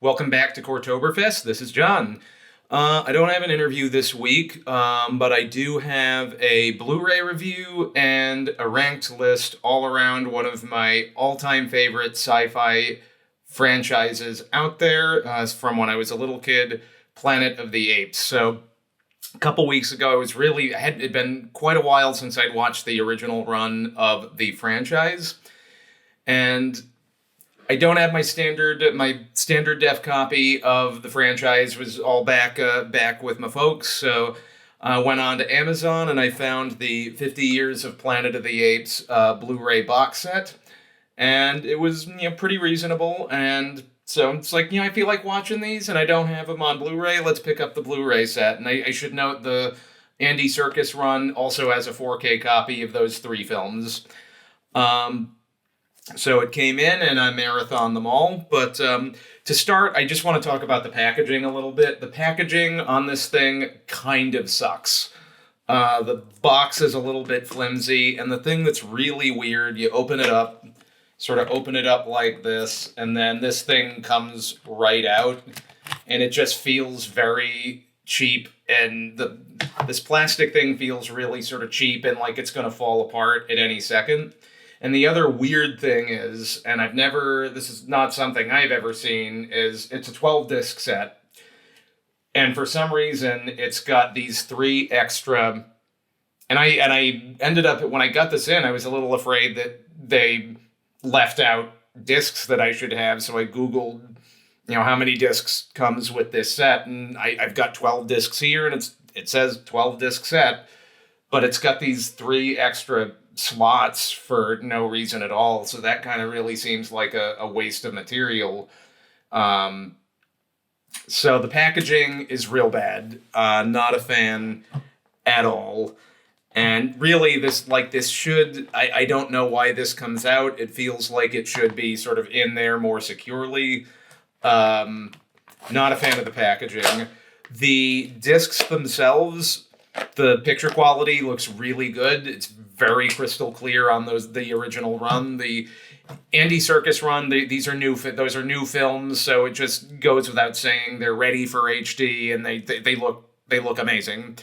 Welcome back to Cortoberfest. This is John. I don't have an interview this week, but I do have a Blu-ray review and a ranked list all around one of my all-time favorite sci-fi franchises out there from when I was a little kid, Planet of the Apes. So a couple weeks ago, it had been quite a while since I'd watched the original run of the franchise, and I don't have my standard def copy of the franchise was all back with my folks. So I went on to Amazon and I found the 50 Years of Planet of the Apes Blu-ray box set, and it was pretty reasonable. And so it's like I feel like watching these, and I don't have them on Blu-ray. Let's pick up the Blu-ray set. And I should note the Andy Serkis run also has a 4K copy of those three films. Um, so it came in and I marathoned them all. But to start, I just want to talk about the packaging a little bit. The packaging on this thing kind of sucks. The box is a little bit flimsy, and the thing that's really weird, you open it up like this, and then this thing comes right out, and it just feels very cheap, and this plastic thing feels really sort of cheap and like it's going to fall apart at any second. And the other weird thing is, and this is not something I've ever seen, is it's a 12 disc set. And for some reason, it's got these three extra, and I ended up, when I got this in, I was a little afraid that they left out discs that I should have. So I Googled, how many discs comes with this set. And I've got 12 discs here, and it says 12 disc set, but it's got these three extra slots for no reason at all. So that kind of really seems like a waste of material. So the packaging is real bad. Not a fan at all. And really, I don't know why this comes out. It feels like it should be sort of in there more securely. Not a fan of the packaging. The discs themselves, the picture quality looks really good. It's very crystal clear on the original run. The Andy Serkis run, those are new films, so it just goes without saying they're ready for HD, and they look amazing.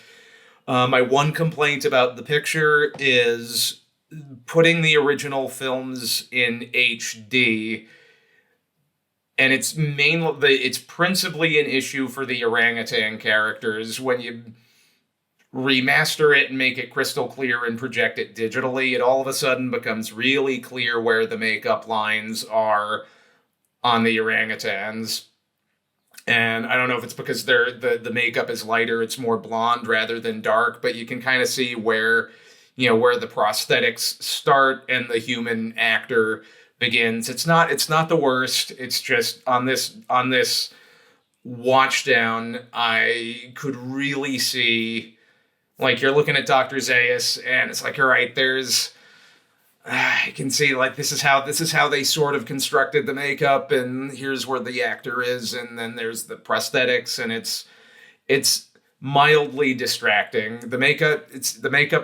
My one complaint about the picture is putting the original films in HD, and it's principally an issue for the orangutan characters. When you remaster it and make it crystal clear and project it digitally, it all of a sudden becomes really clear where the makeup lines are on the orangutans. And I don't know if it's because the makeup is lighter, it's more blonde rather than dark, but you can kind of see where the prosthetics start and the human actor begins. It's not the worst. It's just on this watch down, I could really see, like, you're looking at Dr. Zaius, and it's like, all right, I can see, like, this is how they sort of constructed the makeup, and here's where the actor is, and then there's the prosthetics, and it's mildly distracting. The makeup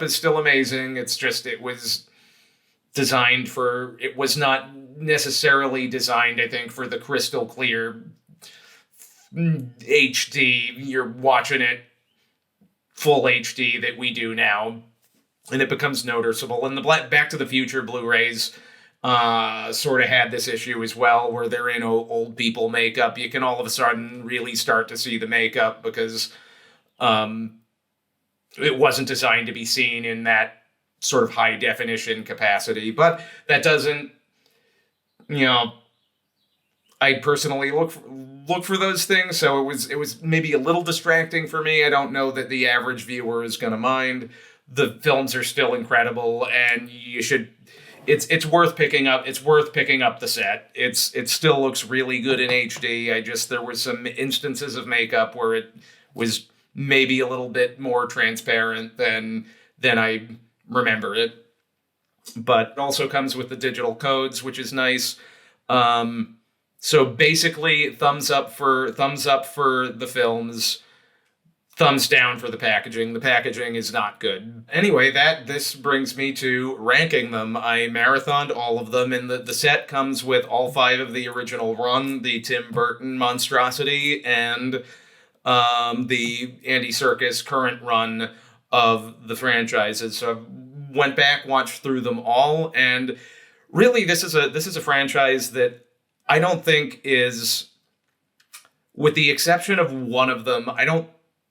is still amazing. It's just it was not necessarily designed, I think, for the crystal clear HD. You're watching it full HD that we do now, and it becomes noticeable. And the Back to the Future Blu-rays sort of had this issue as well, where they're in old people makeup. You can all of a sudden really start to see the makeup because it wasn't designed to be seen in that sort of high definition capacity. But that doesn't, I personally look for those things, so it was maybe a little distracting for me. I don't know that the average viewer is going to mind. The films are still incredible, and you should. It's worth picking up. It's worth picking up the set. It still looks really good in HD. There were some instances of makeup where it was maybe a little bit more transparent than I remember it. But it also comes with the digital codes, which is nice. So basically, thumbs up for the films, thumbs down for the packaging. The packaging is not good. Anyway, this brings me to ranking them. I marathoned all of them, and the set comes with all 5 of the original run, the Tim Burton monstrosity, and the Andy Serkis current run of the franchises. So I went back, watched through them all, and really this is a franchise that I don't think is, with the exception of one of them,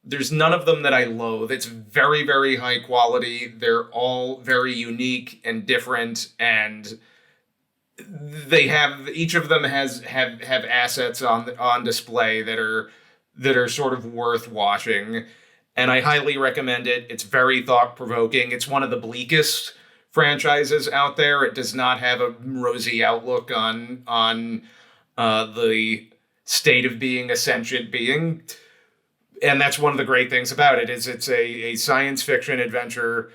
there's none of them that I loathe. It's very, very high quality. They're all very unique and different, and each of them have assets on display that are sort of worth watching. And I highly recommend it. It's very thought-provoking. It's one of the bleakest franchises out there. It does not have a rosy outlook on the state of being a sentient being. And that's one of the great things about it, is it's a science fiction adventure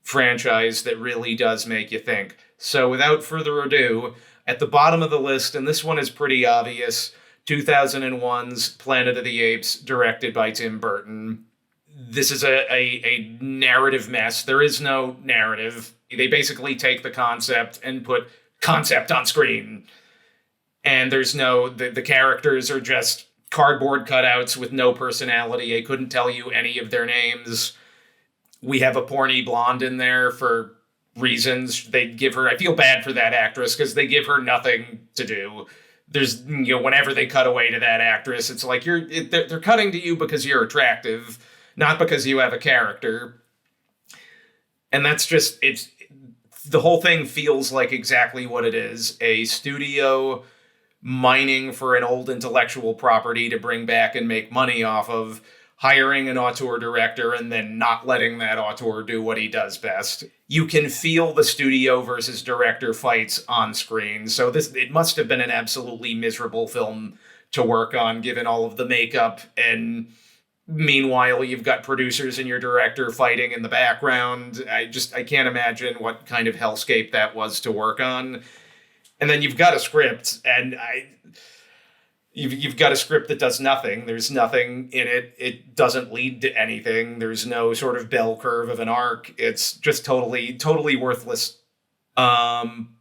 franchise that really does make you think. So without further ado, at the bottom of the list, and this one is pretty obvious, 2001's Planet of the Apes, directed by Tim Burton. This is a narrative mess. There is no narrative. They basically take the concept and put concept on screen. And there's the characters are just cardboard cutouts with no personality. I couldn't tell you any of their names. We have a porny blonde in there for reasons. They give her, I feel bad for that actress because they give her nothing to do. There's, whenever they cut away to that actress, it's like they're cutting to you because you're attractive, not because you have a character. And that's just, the whole thing feels like exactly what it is. A studio mining for an old intellectual property to bring back and make money off of, hiring an auteur director and then not letting that auteur do what he does best. You can feel the studio versus director fights on screen. So it must have been an absolutely miserable film to work on, given all of the makeup. And meanwhile, you've got producers and your director fighting in the background. I can't imagine what kind of hellscape that was to work on. And then you've got a script, and you've got a script that does nothing. There's nothing in it. It doesn't lead to anything. There's no sort of bell curve of an arc. It's just totally worthless. One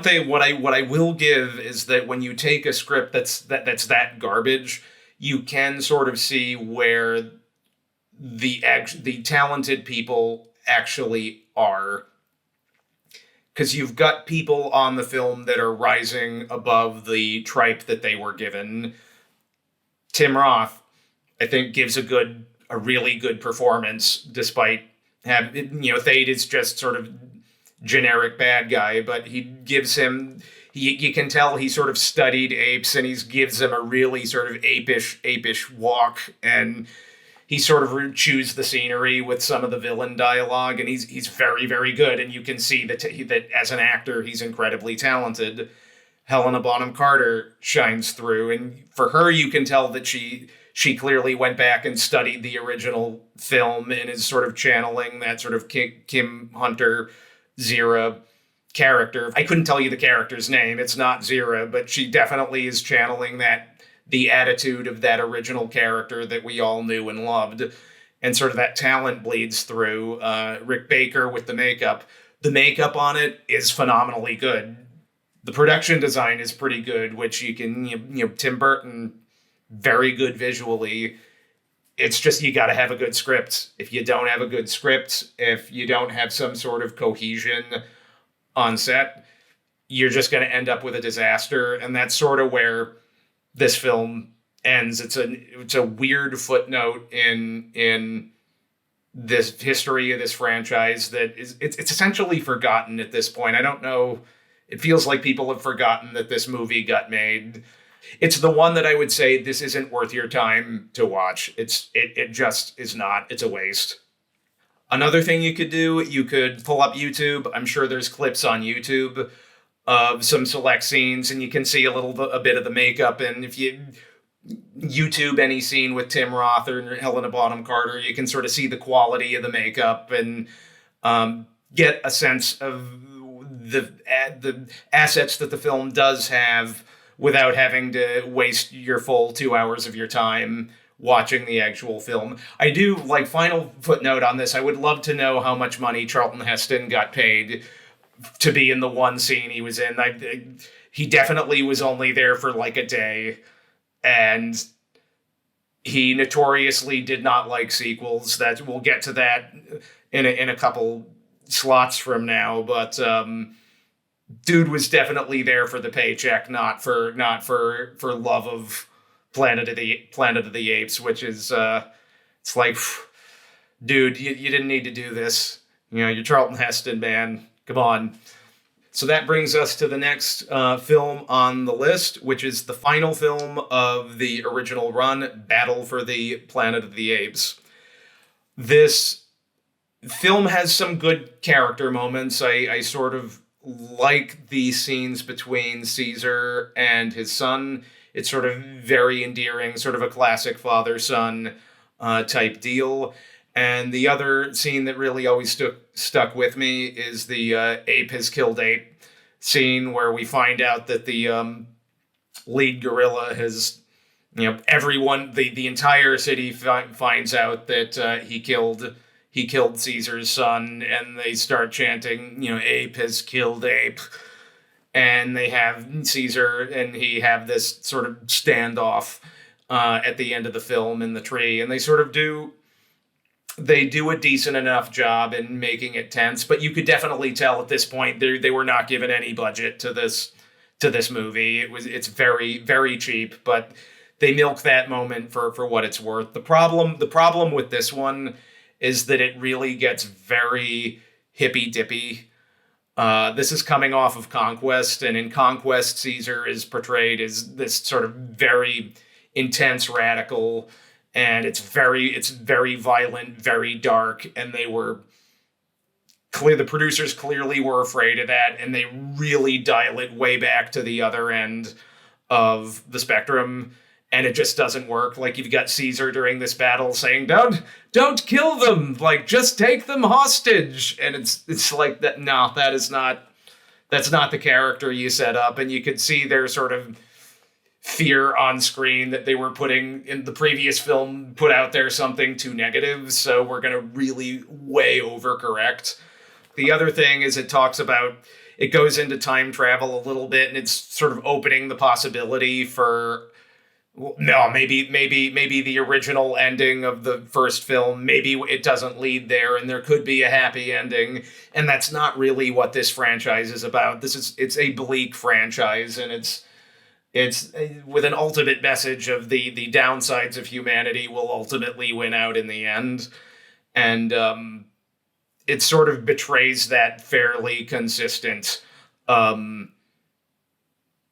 thing, what I will give is that when you take a script that's that garbage, you can sort of see where the talented people actually are. Because you've got people on the film that are rising above the tripe that they were given. Tim Roth, I think, gives a really good performance, despite Thade is just sort of generic bad guy, but he gives him, you can tell he sort of studied apes, and he gives him a really sort of apish walk, and he sort of chews the scenery with some of the villain dialogue, and he's very, very good. And you can see that as an actor, he's incredibly talented. Helena Bonham Carter shines through, and for her, you can tell that she clearly went back and studied the original film and is sort of channeling that sort of Kim Hunter Zira character. I couldn't tell you the character's name. It's not Zira, but she definitely is channeling the attitude of that original character that we all knew and loved. And sort of that talent bleeds through. Rick Baker with the makeup. The makeup on it is phenomenally good. The production design is pretty good, which you can, Tim Burton, very good visually. It's just, you got to have a good script. If you don't have a good script, if you don't have some sort of cohesion on set, you're just going to end up with a disaster. And that's sort of where this film ends. It's a weird footnote in this history of this franchise that it's essentially forgotten at this point. I don't know. It feels like people have forgotten that this movie got made. It's the one that I would say, this isn't worth your time to watch. It just is not. It's a waste. Another thing you could do, you could pull up YouTube. I'm sure there's clips on YouTube of some select scenes, and you can see a bit of the makeup. And if you YouTube any scene with Tim Roth or Helena Bonham Carter, you can sort of see the quality of the makeup and get a sense of the assets that the film does have without having to waste your full 2 hours of your time watching the actual film. I do, like, final footnote on this, I would love to know how much money Charlton Heston got paid to be in the one scene he was in. He definitely was only there for like a day, and he notoriously did not like sequels. That we'll get to that in a couple slots from now, but dude was definitely there for the paycheck, not for love of Planet of the Apes, which is it's like, dude, you didn't need to do this. You know, you're Charlton Heston, man. Come on. So that brings us to the next film on the list, which is the final film of the original run, Battle for the Planet of the Apes. This film has some good character moments. I sort of like the scenes between Caesar and his son. It's sort of very endearing, sort of a classic father-son type deal. And the other scene that really always stuck with me is the ape has killed ape scene, where we find out that the lead gorilla has, everyone, the entire city finds out that he killed Caesar's son, and they start chanting, ape has killed ape. And they have Caesar and he have this sort of standoff at the end of the film in the tree, and they do a decent enough job in making it tense, but you could definitely tell at this point they were not given any budget to this movie. It's very, very cheap, but they milk that moment for what it's worth. The problem with this one is that it really gets very hippy dippy. This is coming off of Conquest, and in Conquest, Caesar is portrayed as this sort of very intense radical. And it's very violent, very dark, and the producers clearly were afraid of that, and they really dial it way back to the other end of the spectrum, and it just doesn't work. Like, you've got Caesar during this battle saying, "Don't kill them, like, just take them hostage," and it's like that. No, that's not the character you set up, and you could see their sort of fear on screen that they were putting in the previous film, put out there something too negative, so we're going to really way overcorrect. The other thing is it goes into time travel a little bit, and it's sort of opening the possibility for, no, maybe the original ending of the first film, maybe it doesn't lead there, and there could be a happy ending, and that's not really what this franchise is about. It's a bleak franchise, and it's with an ultimate message of the downsides of humanity will ultimately win out in the end. And it sort of betrays that fairly consistent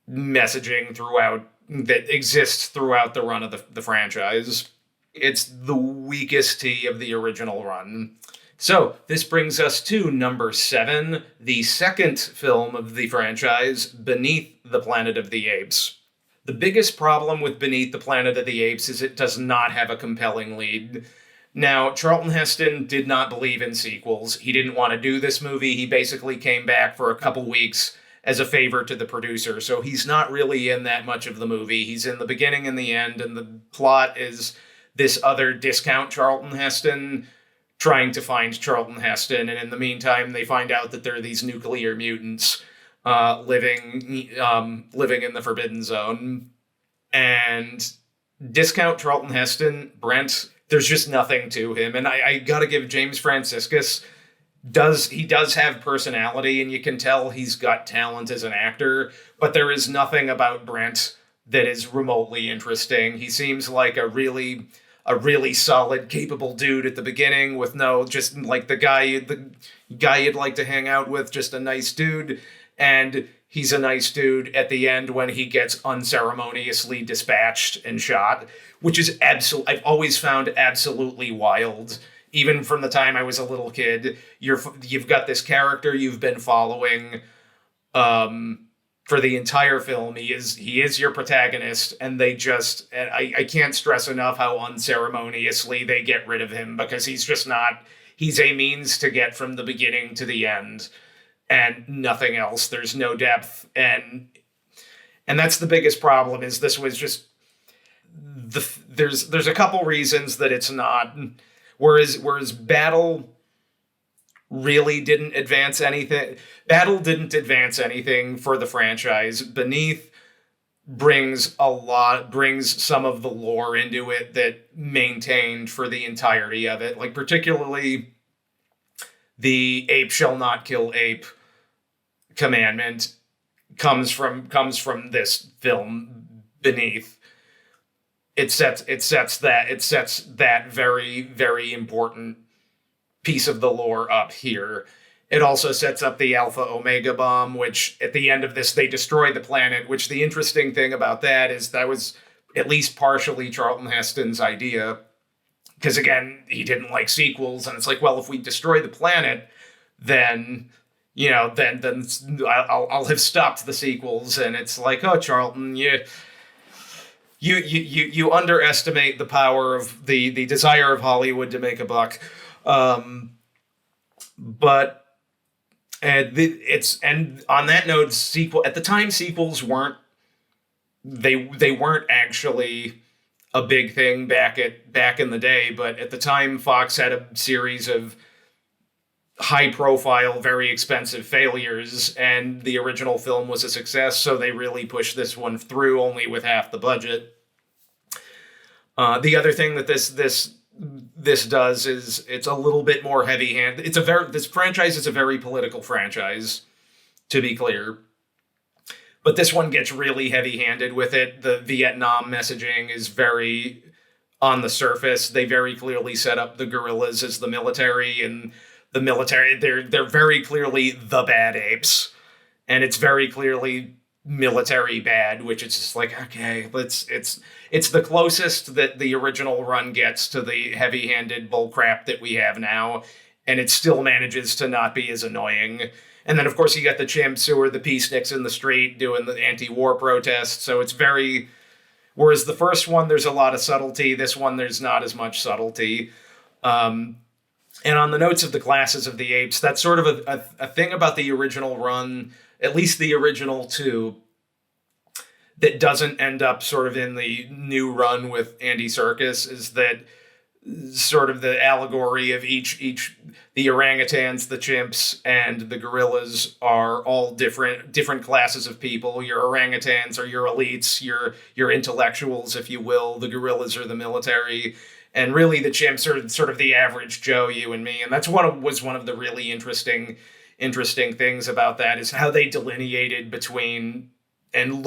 messaging that exists throughout the run of the franchise. It's the weakest T of the original run. So this brings us to number 7, the second film of the franchise, Beneath the Planet of the Apes. The biggest problem with Beneath the Planet of the Apes is it does not have a compelling lead. Now, Charlton Heston did not believe in sequels. He didn't want to do this movie. He basically came back for a couple weeks as a favor to the producer, so he's not really in that much of the movie. He's in the beginning and the end, and the plot is this other discount Charlton Heston trying to find Charlton Heston, and in the meantime, they find out that there are these nuclear mutants living in the Forbidden Zone. And discount Charlton Heston, Brent, there's just nothing to him. And I gotta give James Franciscus, he does have personality, and you can tell he's got talent as an actor, but there is nothing about Brent that is remotely interesting. He seems like a really solid, capable dude at the beginning with just like the guy you'd like to hang out with, just a nice dude. And he's a nice dude at the end when he gets unceremoniously dispatched and shot, which is I've always found absolutely wild. Even from the time I was a little kid, you've got this character you've been following for the entire film. He is your protagonist, and I can't stress enough how unceremoniously they get rid of him, because he's a means to get from the beginning to the end, and nothing else. There's no depth, and that's the biggest problem. Is this was just there's a couple reasons that it's not. Whereas Battle really didn't advance anything. Battle didn't advance anything for the franchise. Beneath brings some of the lore into it that maintained for the entirety of it. Like particularly the ape shall not kill ape commandment comes from this film Beneath. It sets that very, very important piece of the lore up here. It also sets up the Alpha Omega bomb, which at the end of this, they destroy the planet, which the interesting thing about that is that was at least partially Charlton Heston's idea. Because again, he didn't like sequels. And it's like, well, if we destroy the planet, then, then I'll have stopped the sequels. And it's like, oh, Charlton, you underestimate the power of the desire of Hollywood to make a buck. But and on that note, at the time sequels weren't actually a big thing back in the day, but at the time Fox had a series of high profile, very expensive failures, and the original film was a success, so they really pushed this one through only with half the budget. The other thing that this does is it's a little bit more heavy-handed. This franchise is a very political franchise, to be clear. But this one gets really heavy-handed with it. The Vietnam messaging is very on the surface. They very clearly set up the guerrillas as the military, and the military, they're very clearly the bad apes. And it's very clearly military bad, which is just like, okay, it's the closest that the original run gets to the heavy-handed bullcrap that we have now, and it still manages to not be as annoying. And then, of course, you got the chimps who are the peaceniks in the street doing the anti-war protests, so it's very... Whereas the first one, there's a lot of subtlety, this one, there's not as much subtlety. And on the notes of the classes of the apes, that's sort of a thing about the original run, at least the original two, that doesn't end up sort of in the new run with Andy Serkis, is that sort of the allegory of each the orangutans, the chimps, and the gorillas are all different classes of people. Your orangutans are your elites, your intellectuals, if you will. The gorillas are the military. And really, the chimps are sort of the average Joe, you and me. And that's was one of the really interesting things about that, is how they delineated between and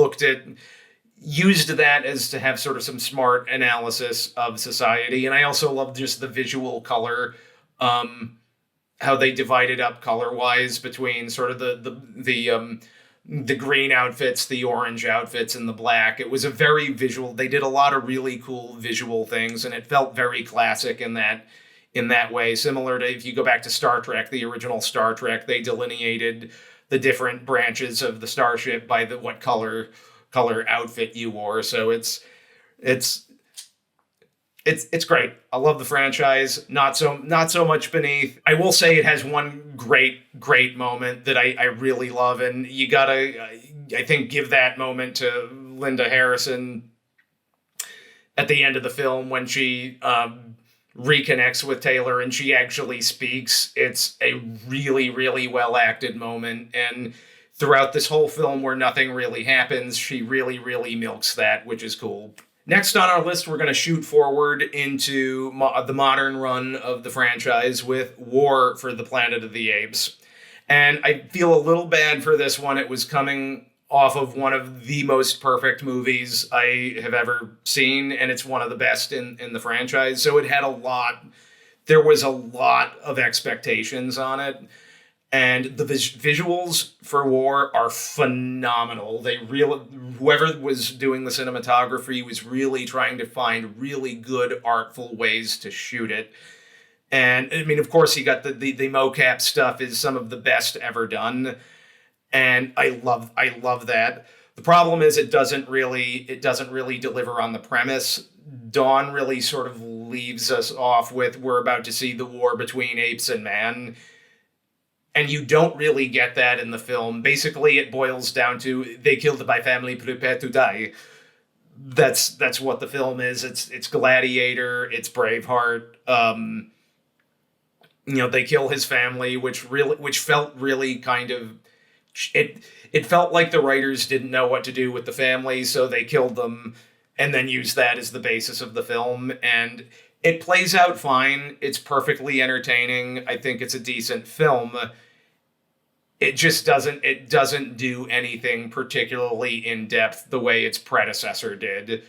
used that as to have sort of some smart analysis of society. And I also love just the visual color, how they divided up color-wise between sort of the green outfits, the orange outfits, and the black. It was a very visual. They did a lot of really cool visual things, and it felt very classic in that way. Similar to if you go back to Star Trek, the original Star Trek, they delineated the different branches of the starship by what color outfit you wore. So it's great. I love the franchise. Not so much Beneath. I will say it has one great moment that I really love, and you gotta, I think, give that moment to Linda Harrison at the end of the film when she reconnects with Taylor and she actually speaks. It's a really, really well acted moment, and throughout this whole film where nothing really happens, she really, really milks that, which is cool. Next on our list, we're going to shoot forward into the modern run of the franchise with War for the Planet of the Apes. And I feel a little bad for this one. It was coming off of one of the most perfect movies I have ever seen, and it's one of the best in the franchise. So it had there was a lot of expectations on it. And the visuals for War are phenomenal. Whoever was doing the cinematography was really trying to find really good, artful ways to shoot it. And I mean, of course, you got the mocap stuff is some of the best ever done, and I love that. The problem is it doesn't really deliver on the premise. Dawn really sort of leaves us off with, we're about to see the war between apes and man. And you don't really get that in the film. Basically, it boils down to they killed my family, prepare to die. That's what the film is. It's Gladiator, it's Braveheart. They kill his family, which felt really kind of it. It felt like the writers didn't know what to do with the family, so they killed them, and then used that as the basis of the film. And it plays out fine. It's perfectly entertaining. I think it's a decent film. It doesn't do anything particularly in depth the way its predecessor did.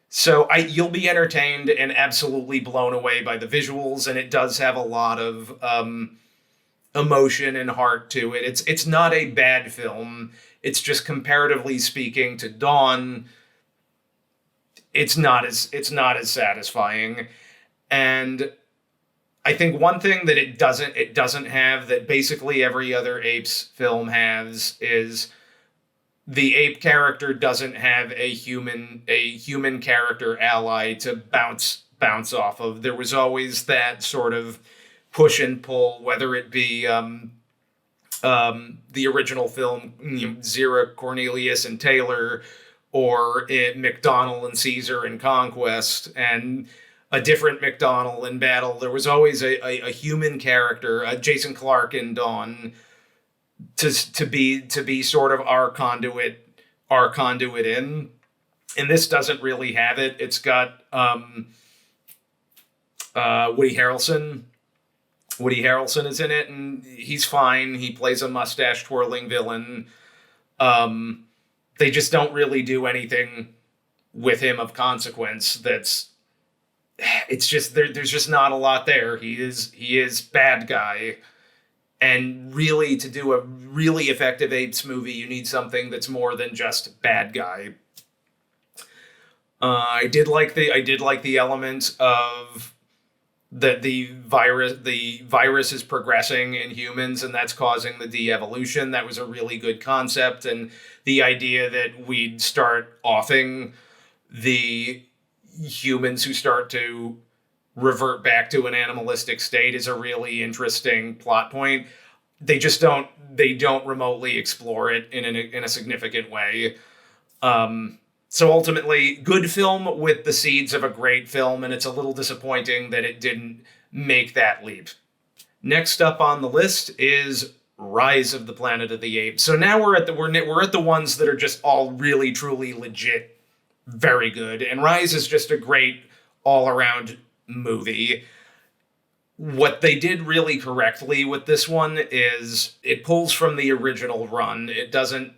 So you'll be entertained and absolutely blown away by the visuals, and it does have a lot of emotion and heart to it. It's not a bad film. It's just, comparatively speaking to Dawn, it's not as satisfying. And I think one thing that it doesn't have that basically every other Apes film has is the ape character doesn't have a human character ally to bounce off of. There was always that sort of push and pull, whether it be the original film, Zira, Cornelius, and Taylor, or McDonnell and Caesar in Conquest, and a different McDonnell in Battle. There was always a human character, Jason Clarke in Dawn, to be sort of our conduit in. And this doesn't really have it. It's got Woody Harrelson. Woody Harrelson is in it, and he's fine. He plays a mustache twirling villain. They just don't really do anything with him of consequence. It's just there's just not a lot there. He is bad guy. And really, to do a really effective Apes movie, you need something that's more than just bad guy. I did like the element of that the virus is progressing in humans, and that's causing the de-evolution. That was a really good concept, and the idea that we'd start offing the humans who start to revert back to an animalistic state is a really interesting plot point. They don't remotely explore it in a significant way. So ultimately, good film with the seeds of a great film, and it's a little disappointing that it didn't make that leap. Next up on the list is Rise of the Planet of the Apes. So now we're at the ones that are just all really truly legit, very good, and Rise is just a great all around movie. What they did really correctly with this one is it pulls from the original run. It doesn't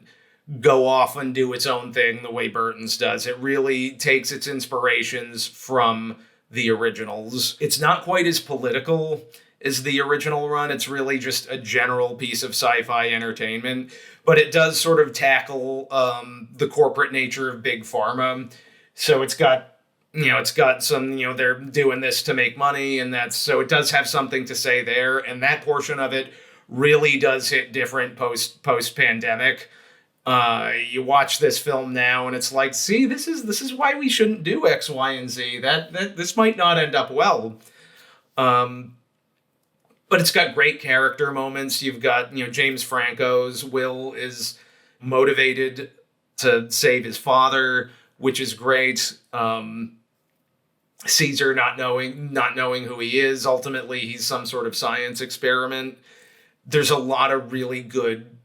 go off and do its own thing the way Burton's does. It really takes its inspirations from the originals. It's not quite as political as the original run. It's really just a general piece of sci-fi entertainment, but it does sort of tackle the corporate nature of big pharma. So it's got some, they're doing this to make money, and so it does have something to say there, and that portion of it really does hit different post-pandemic. You watch this film now, and it's like, see, this is why we shouldn't do X, Y, and Z. That this might not end up well. But it's got great character moments. You've got, James Franco's Will is motivated to save his father, which is great. Caesar not knowing who he is. Ultimately, he's some sort of science experiment. There's a lot of really good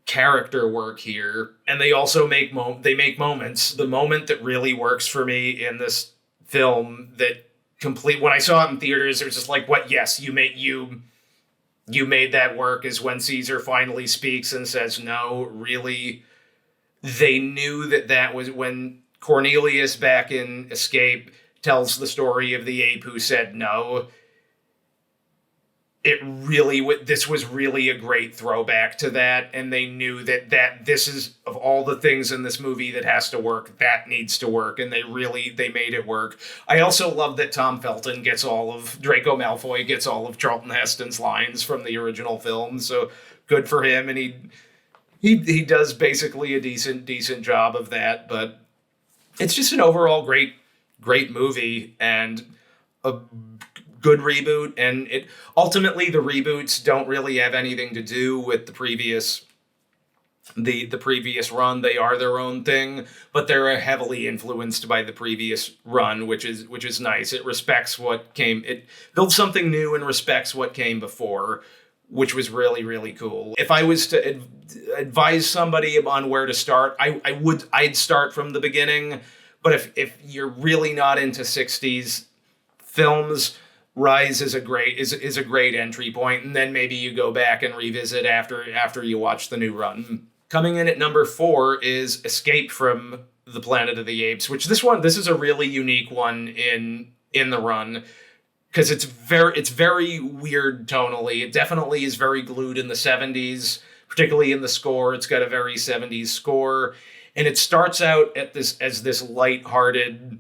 character work here, and they also make moments. The moment that really works for me in this film, when I saw it in theaters, it was just like, what? Yes, you made that work, is when Caesar finally speaks and says no. Really, they knew that was when Cornelius back in Escape tells the story of the ape who said no. This was really a great throwback to that, and they knew that this is, of all the things in this movie that has to work, that needs to work, and they made it work. I also love that Tom Felton Draco Malfoy gets all of Charlton Heston's lines from the original film, so good for him, and he does basically a decent job of that. But it's just an overall great movie, and a good reboot. And ultimately the reboots don't really have anything to do with the previous the previous run. They are their own thing, but they're heavily influenced by the previous run, which is nice. It respects what came. It builds something new and respects what came before, which was really, really cool. If I was to advise somebody on where to start, I'd start from the beginning. But if you're really not into 60s films, Rise is a great entry point, and then maybe you go back and revisit after you watch the new run. Coming in at number 4 is Escape from the Planet of the Apes, which this is a really unique one in the run, because it's very weird tonally. It definitely is very glued in the 70s, particularly in the score. It's got a very 70s score, and it starts out as this lighthearted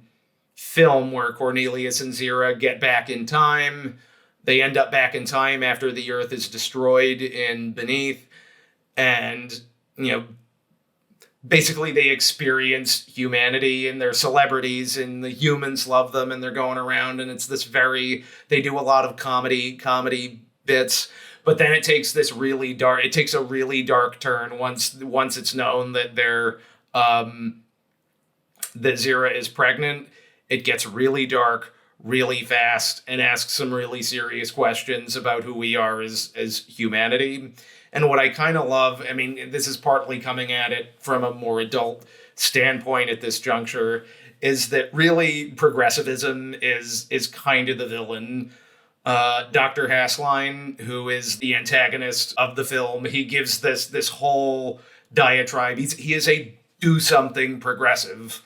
film where Cornelius and Zira get back in time. They end up back in time after the Earth is destroyed in Beneath, and basically they experience humanity, and they're celebrities, and the humans love them, and they're going around, and it's they do a lot of comedy bits, but then it takes a really dark turn once it's known that that Zira is pregnant. It gets really dark really fast and asks some really serious questions about who we are as humanity. And what I kind of love, I mean, this is partly coming at it from a more adult standpoint at this juncture, is that really progressivism is kind of the villain. Dr. Hassline, who is the antagonist of the film, he gives this whole diatribe. He is a do something progressive.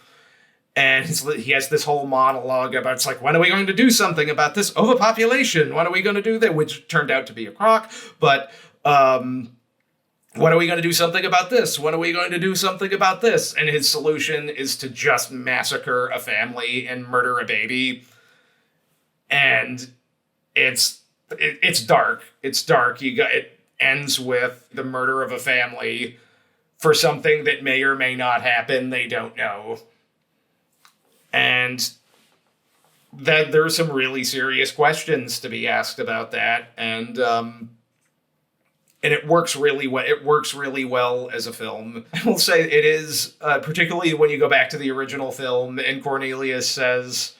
And he has this whole monologue about, it's like, when are we going to do something about this overpopulation? When are we going to do that? Which turned out to be a crock. But when are we going to do something about this? When are we going to do something about this? And his solution is to just massacre a family and murder a baby. And it's dark. It's dark. It ends with the murder of a family for something that may or may not happen. They don't know. And that there are some really serious questions to be asked about that, and it works really well. It works really well as a film. I will say it is, particularly when you go back to the original film, and Cornelius says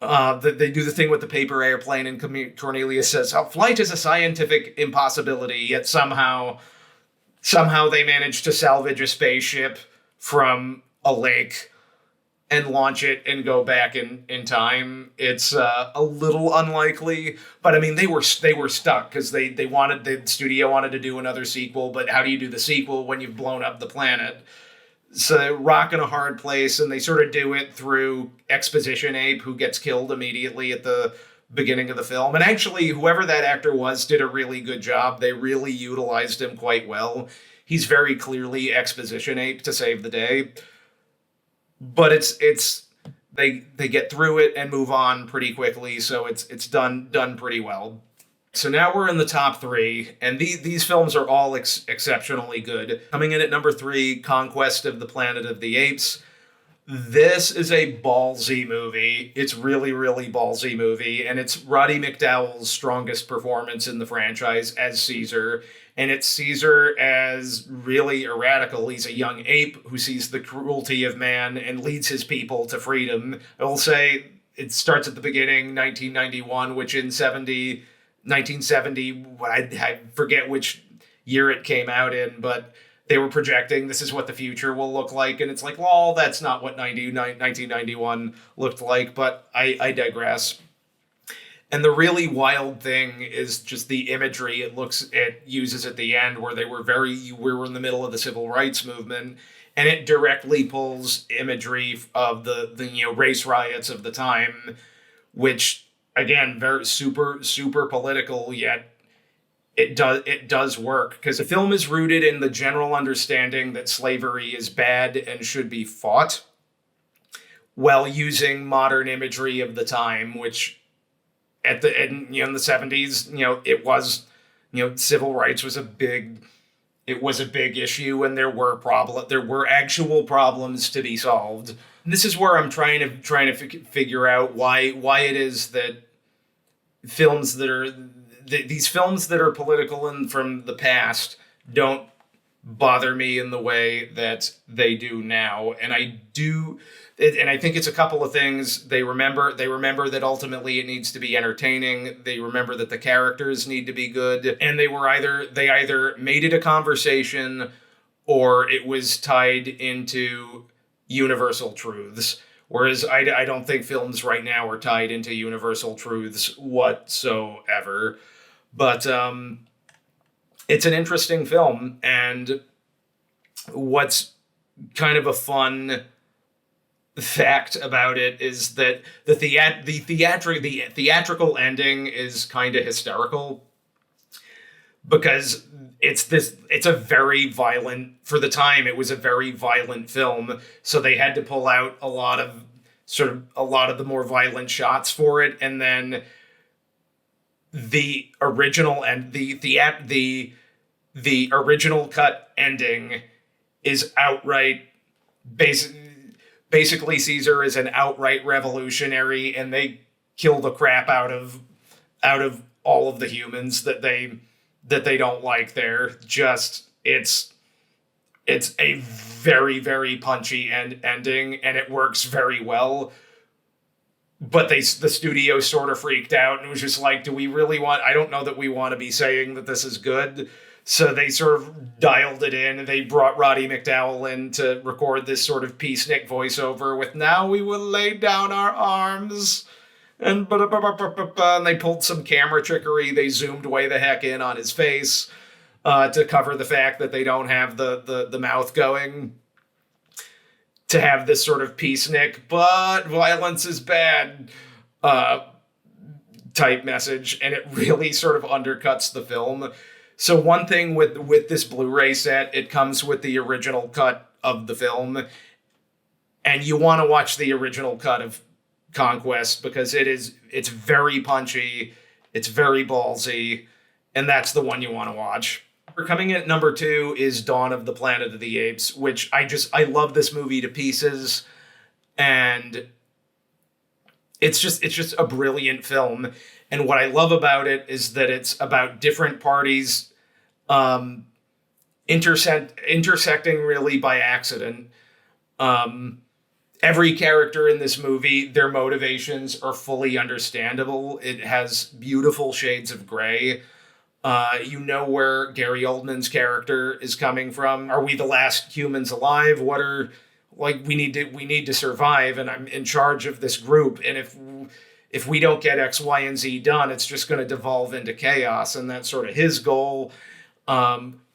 that they do the thing with the paper airplane, and Cornelius says, "Oh, flight is a scientific impossibility." Yet somehow they manage to salvage a spaceship from a lake and launch it and go back in time. It's a little unlikely, but I mean, they were stuck because the studio wanted to do another sequel, but how do you do the sequel when you've blown up the planet? So rock in a hard place, and they sort of do it through Exposition Ape, who gets killed immediately at the beginning of the film. And actually, whoever that actor was did a really good job. They really utilized him quite well. He's very clearly Exposition Ape to save the day. But they get through it and move on pretty quickly, so it's done pretty well. So now we're in the top 3, and these films are all exceptionally good. Coming in at number 3, Conquest of the Planet of the Apes. This is a ballsy movie. It's really, really ballsy movie, and it's Roddy McDowall's strongest performance in the franchise as Caesar. And it's Caesar as really a radical. He's a young ape who sees the cruelty of man and leads his people to freedom. I will say it starts at the beginning, 1991, which in 1970, I forget which year it came out in, but they were projecting this is what the future will look like. And it's like, well, that's not what 1991 looked like, but I digress. And the really wild thing is just the imagery it uses at the end, where we were in the middle of the civil rights movement, and it directly pulls imagery of the race riots of the time, which again, very super political, yet it does work, because the film is rooted in the general understanding that slavery is bad and should be fought, while using modern imagery of the time, which in the 70s, it was, civil rights was a big issue, and there were actual problems to be solved. And this is where I'm trying to figure out why it is that these films that are political and from the past don't bother me in the way that they do now. And I think it's a couple of things. They remember that ultimately it needs to be entertaining. They remember that the characters need to be good, and they either made it a conversation or it was tied into universal truths. Whereas I don't think films right now are tied into universal truths whatsoever. But it's an interesting film, and what's kind of a fun fact about it is that the theatrical ending is kind of hysterical, because it's a very violent, for the time it was a very violent film, so they had to pull out a lot of the more violent shots for it, and then the original and the original cut ending is outright basically Caesar is an outright revolutionary, and they kill the crap out of all of the humans that they don't like there. Just it's a very, very punchy ending, and it works very well. But the studio sort of freaked out and was just like, do we really want, I don't know that we want to be saying that this is good. So they sort of dialed it in, and they brought Roddy McDowall in to record this sort of peacenik voiceover with, now we will lay down our arms. And they pulled some camera trickery. They zoomed way the heck in on his face to cover the fact that they don't have the mouth going, to have this sort of peacenik, but violence is bad type message. And it really sort of undercuts the film. So one thing with this Blu-ray set, it comes with the original cut of the film, and you want to watch the original cut of Conquest because it's very punchy, it's very ballsy, and that's the one you want to watch. Coming in at number 2 is Dawn of the Planet of the Apes, which I love this movie to pieces, and it's just a brilliant film. And what I love about it is that it's about different parties intersecting really by accident. Every character in this movie, their motivations are fully understandable. It has beautiful shades of gray. You know where Gary Oldman's character is coming from. Are we the last humans alive? We need to survive, and I'm in charge of this group. And if we don't get X, Y, and Z done, it's just going to devolve into chaos. And that's sort of his goal.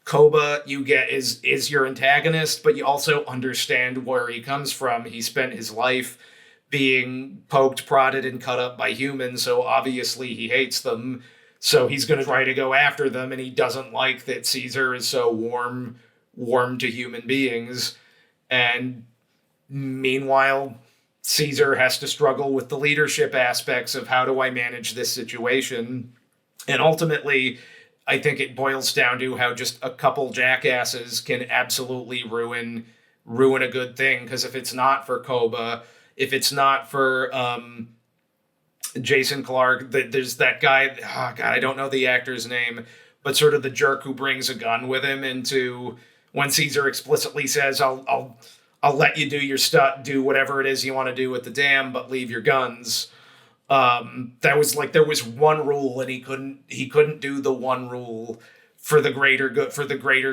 Koba, you get is your antagonist, but you also understand where he comes from. He spent his life being poked, prodded, and cut up by humans, so obviously he hates them. So he's going to try to go after them, and he doesn't like that Caesar is so warm to human beings. And meanwhile, Caesar has to struggle with the leadership aspects of, how do I manage this situation? And ultimately, I think it boils down to how just a couple jackasses can absolutely ruin a good thing. Because if it's not for Koba, if it's not for Jason Clarke, there's that guy, oh God, I don't know the actor's name, but sort of the jerk who brings a gun with him into, when Caesar explicitly says, I'll let you do your stuff, do whatever it is you want to do with the dam, but leave your guns. That was like, there was one rule, and he couldn't do the one rule for the greater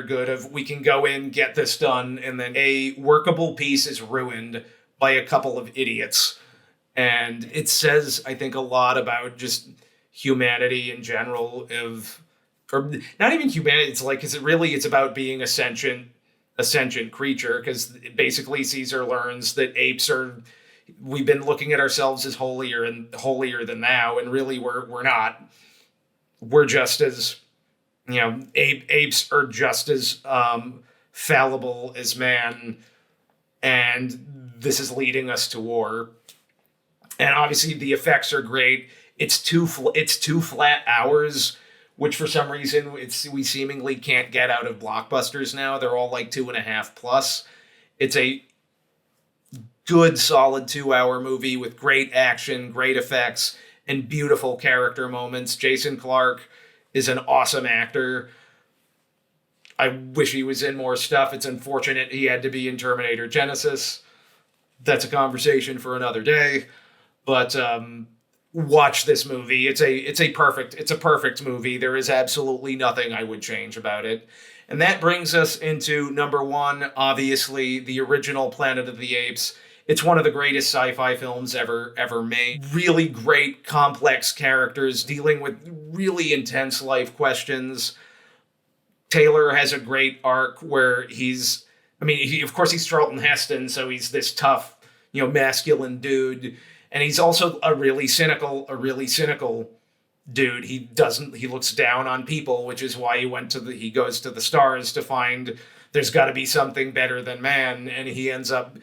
good of, we can go in, get this done, and then a workable piece is ruined by a couple of idiots. And it says, I think, a lot about just humanity in general, or not even humanity. It's like, it's about being a sentient creature, because basically Caesar learns that we've been looking at ourselves as holier than thou, and really we're not. We're just as, apes are just as fallible as man, and this is leading us to war. And obviously the effects are great. It's two flat hours, which for some reason we seemingly can't get out of blockbusters now. They're all like 2.5 plus. It's a good, solid 2-hour movie with great action, great effects, and beautiful character moments. Jason Clarke is an awesome actor. I wish he was in more stuff. It's unfortunate he had to be in Terminator Genesis. That's a conversation for another day. But watch this movie. It's a perfect movie. There is absolutely nothing I would change about it. And that brings us into number one, obviously, the original Planet of the Apes. It's one of the greatest sci-fi films ever made. Really great, complex characters dealing with really intense life questions. Taylor has a great arc where of course he's Charlton Heston, so he's this tough, masculine dude, and he's also a really cynical dude. He looks down on people, which is why he goes to the stars to find there's got to be something better than man, and he ends up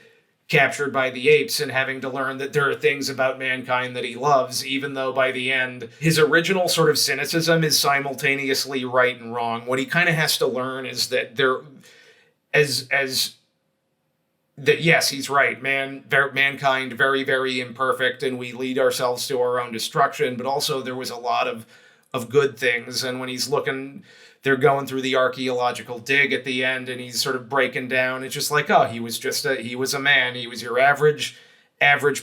captured by the apes and having to learn that there are things about mankind that he loves, even though by the end, his original sort of cynicism is simultaneously right and wrong. What he kind of has to learn is that yes, he's right. Mankind, very, very imperfect, and we lead ourselves to our own destruction, but also there was a lot of good things. And when they're going through the archaeological dig at the end, and he's sort of breaking down. It's just like, oh, he was a man. He was your average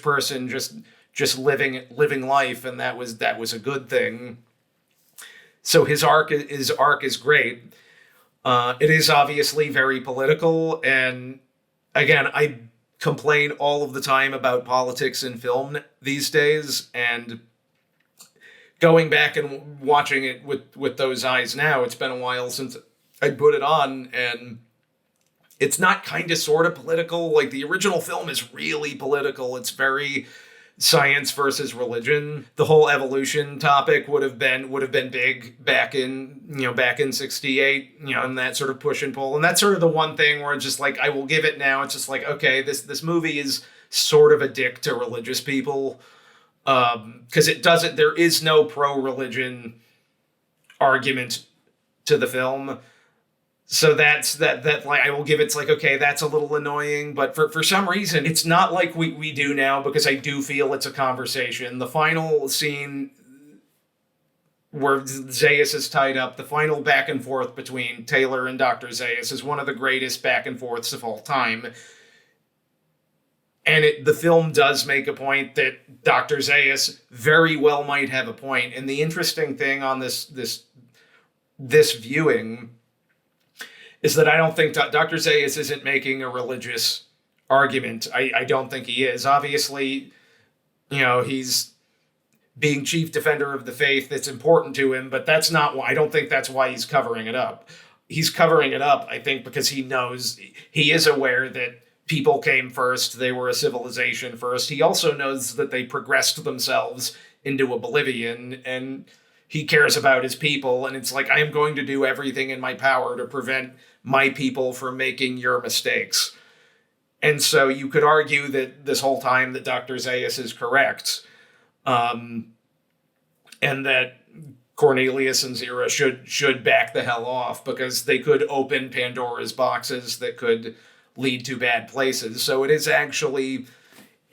person, just living life, and that was a good thing. So his arc is great. It is obviously very political, and again, I complain all of the time about politics in film these days, and going back and watching it with those eyes now, it's been a while since I put it on, and it's not kind of sort of political. Like, the original film is really political. It's very science versus religion. The whole evolution topic would have been big back in 68, and that sort of push and pull. And that's sort of the one thing where it's just like, I will give it now. It's just like, okay, this movie is sort of a dick to religious people. Because there is no pro-religion argument to the film. So that's that like, I will give it's like, okay, that's a little annoying, but for some reason, it's not like we do now, because I do feel it's a conversation. The final scene where Zaius is tied up, the final back and forth between Taylor and Dr. Zaius is one of the greatest back and forths of all time. And the film does make a point that Dr. Zaius very well might have a point. And the interesting thing on this viewing is that I don't think Dr. Zaius isn't making a religious argument. I don't think he is. Obviously, he's being chief defender of the faith. That's important to him, but that's not why. I don't think that's why he's covering it up. He's covering it up, I think, because he is aware that people came first. They were a civilization first. He also knows that they progressed themselves into oblivion, and he cares about his people. And it's like, I am going to do everything in my power to prevent my people from making your mistakes. And so you could argue that this whole time that Dr. Zaius is correct, and that Cornelius and Zira should back the hell off, because they could open Pandora's boxes that could lead to bad places. So it is actually,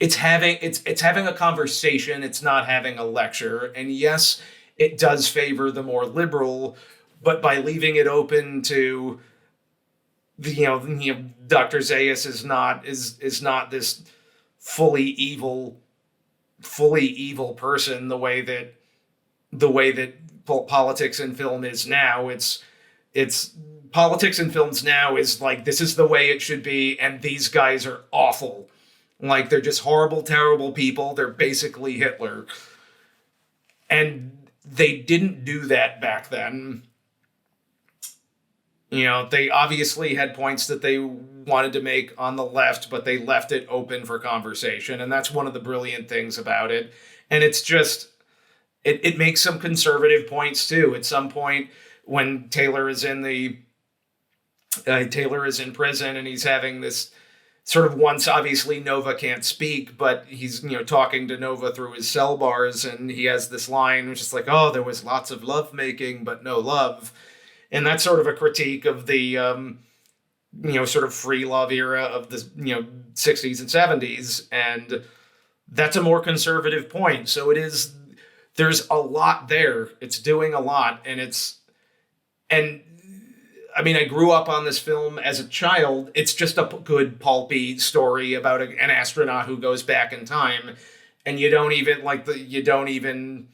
it's having a conversation. It's not having a lecture. And yes, it does favor the more liberal, but by leaving it open to Dr. Zaius is not this fully evil person the way that politics in film is now. It's politics in films now is like, this is the way it should be, and these guys are awful. Like, they're just horrible, terrible people. They're basically Hitler. And they didn't do that back then. They obviously had points that they wanted to make on the left, but they left it open for conversation. And that's one of the brilliant things about it. And it's just, it makes some conservative points too. At some point, when Taylor is in prison, and he's having this sort of, once obviously Nova can't speak, but he's talking to Nova through his cell bars, and he has this line which is like, oh, there was lots of love making but no love. And that's sort of a critique of the sort of free love era of the 60s and 70s, and that's a more conservative point. So there's a lot there. It's doing a lot, and I mean, I grew up on this film as a child. It's just a good pulpy story about an astronaut who goes back in time, and you don't even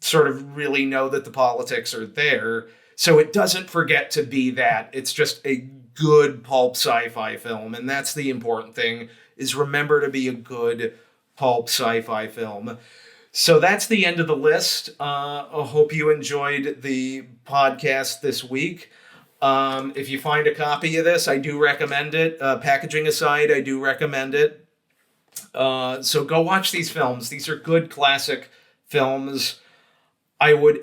sort of really know that the politics are there. So it doesn't forget to be that. It's just a good pulp sci-fi film, and that's the important thing, is remember to be a good pulp sci-fi film. So that's the end of the list. I hope you enjoyed the podcast this week. If you find a copy of this, I do recommend it. Packaging aside, I do recommend it. So go watch these films. These are good classic films. I would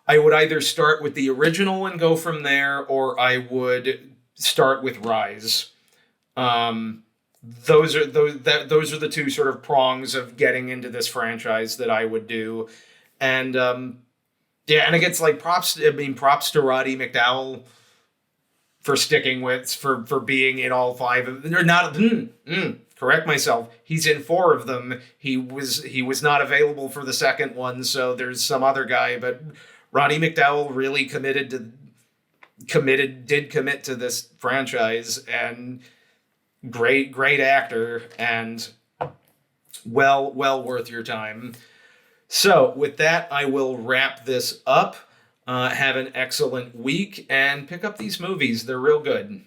either start with the original and go from there, or I would start with Rise. Those are the two sort of prongs of getting into this franchise that I would do. And yeah, and it gets like props to Roddy McDowall for sticking with for being in all five of them. Or not correct myself. He's in four of them. He was not available for the second one, so there's some other guy, but Roddy McDowall really commit to this franchise, and great actor, and well worth your time. So with that, I will wrap this up. Have an excellent week, and pick up these movies. They're real good.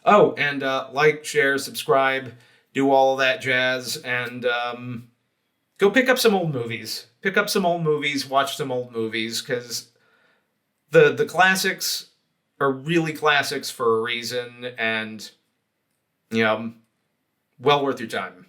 Oh, and like, share, subscribe, do all of that jazz, and go pick up some old movies. Pick up some old movies, watch some old movies, because the classics are really classics for a reason, and well worth your time.